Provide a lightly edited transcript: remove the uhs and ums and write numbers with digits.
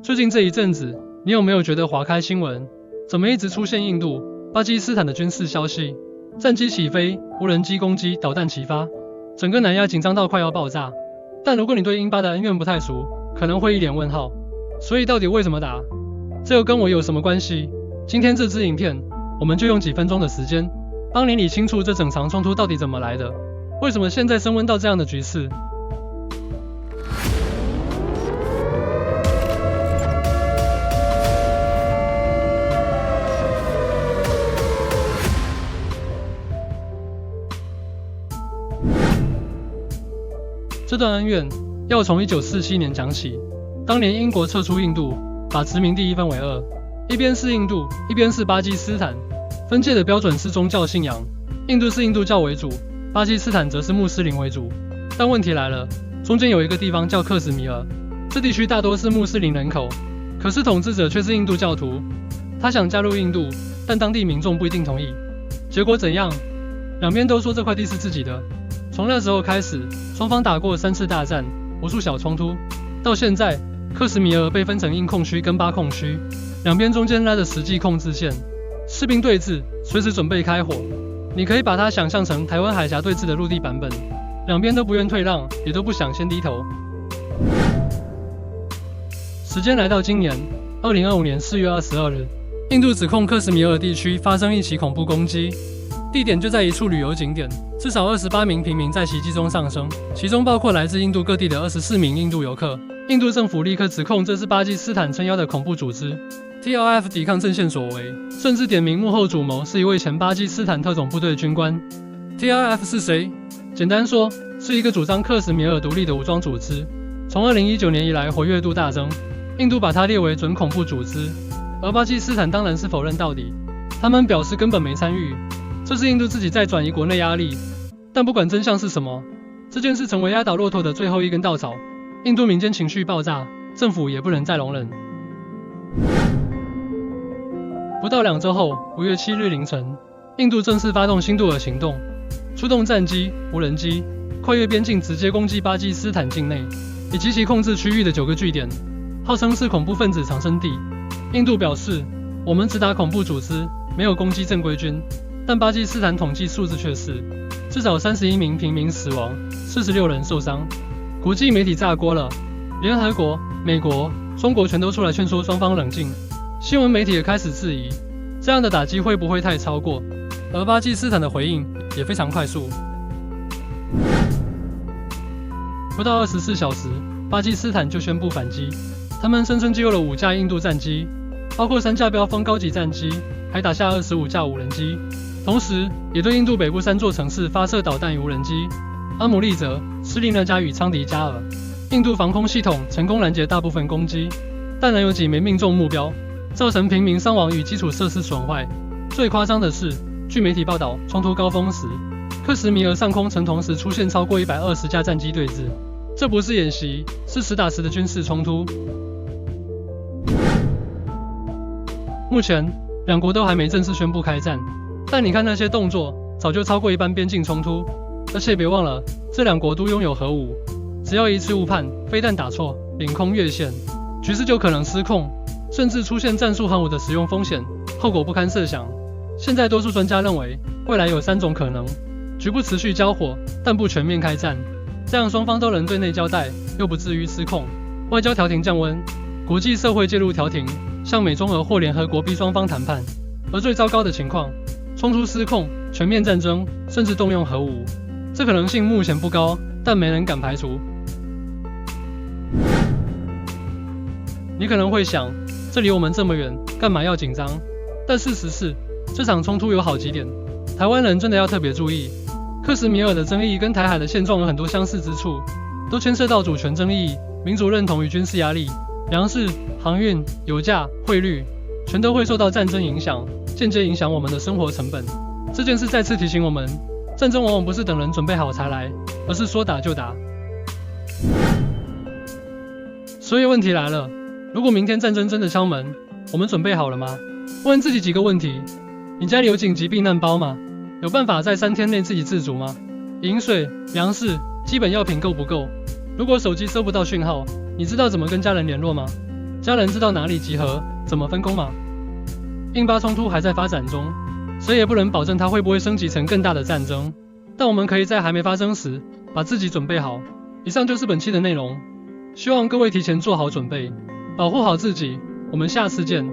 最近这一阵子，你有没有觉得划开新闻，怎么一直出现印度、巴基斯坦的军事消息？战机起飞，无人机攻击，导弹齐发，整个南亚紧张到快要爆炸。但如果你对英巴的恩怨不太熟，可能会一脸问号。所以到底为什么打？这又跟我有什么关系？今天这支影片，我们就用几分钟的时间，帮你理清楚这整场冲突到底怎么来的，为什么现在升温到这样的局势。这段恩怨要从1947年讲起。当年英国撤出印度，把殖民地一分为二，一边是印度，一边是巴基斯坦。分界的标准是宗教信仰，印度是印度教为主，巴基斯坦则是穆斯林为主。但问题来了，中间有一个地方叫克什米尔，这地区大多是穆斯林人口，可是统治者却是印度教徒。他想加入印度，但当地民众不一定同意。结果怎样？两边都说这块地是自己的。从那时候开始，双方打过3次大战，无数小冲突。到现在，克什米尔被分成印控区跟巴控区，两边中间拉着实际控制线，士兵对峙，随时准备开火。你可以把它想象成台湾海峡对峙的陆地版本，两边都不愿退让，也都不想先低头。时间来到今年2025年4月22日，印度指控克什米尔地区发生一起恐怖攻击。地点就在一处旅游景点，至少28名平民在袭击中丧生，其中包括来自印度各地的24名印度游客。印度政府立刻指控这是巴基斯坦撑腰的恐怖组织 TLF 抵抗阵线所为，甚至点名幕后主谋是一位前巴基斯坦特种部队军官。TLF 是谁？简单说，是一个主张克什米尔独立的武装组织，从2019年以来活跃度大增，印度把它列为准恐怖组织，而巴基斯坦当然是否认到底，他们表示根本没参与。这是印度自己在转移国内压力，但不管真相是什么，这件事成为压倒骆驼的最后一根稻草。印度民间情绪爆炸，政府也不能再容忍。不到2周后，5月7日凌晨，印度正式发动新杜尔行动，出动战机、无人机，跨越边境直接攻击巴基斯坦境内以及其控制区域的9个据点，号称是恐怖分子藏身地。印度表示，我们只打恐怖组织，没有攻击正规军。但巴基斯坦统计数字却是至少31名平民死亡，46人受伤。国际媒体炸锅了，联合国、美国、中国全都出来劝说双方冷静。新闻媒体也开始质疑，这样的打击会不会太超过？而巴基斯坦的回应也非常快速。不到24小时，巴基斯坦就宣布反击。他们声称击落了5架印度战机，包括3架标风高级战机，还打下25架无人机。同时，也对印度北部3座城市发射导弹与无人机。阿姆利则、斯利那加与昌迪加尔，印度防空系统成功拦截大部分攻击，但仍有几枚命中目标，造成平民伤亡与基础设施损坏。最夸张的是，据媒体报道，冲突高峰时，克什米尔上空曾同时出现超过120架战机对峙。这不是演习，是实打实的军事冲突。目前，两国都还没正式宣布开战。但你看那些动作，早就超过一般边境冲突。而且别忘了，这两国都拥有核武，只要一次误判，飞弹打错，领空越线，局势就可能失控，甚至出现战术核武的使用风险，后果不堪设想。现在多数专家认为，未来有3种可能：局部持续交火，但不全面开战，这样双方都能对内交代，又不至于失控；外交调停降温，国际社会介入调停，向美中俄或联合国逼双方谈判；而最糟糕的情况，冲突失控，全面战争，甚至动用核武。这可能性目前不高，但没人敢排除。你可能会想，这离我们这么远，干嘛要紧张？但事实是，这场冲突有好几点，台湾人真的要特别注意。克什米尔的争议跟台海的现状有很多相似之处，都牵涉到主权争议、民族认同与军事压力。粮食、航运、油价、汇率，全都会受到战争影响，间接影响我们的生活成本。这件事再次提醒我们，战争往往不是等人准备好才来，而是说打就打。所以问题来了，如果明天战争真的敲门，我们准备好了吗？问自己几个问题：你家里有紧急避难包吗？有办法在3天内自给自足吗？饮水、粮食、基本药品够不够？如果手机收不到讯号，你知道怎么跟家人联络吗？家人知道哪里集合，怎么分工吗？印巴冲突还在发展中，谁也不能保证它会不会升级成更大的战争。但我们可以在还没发生时，把自己准备好。以上就是本期的内容，希望各位提前做好准备，保护好自己。我们下次见。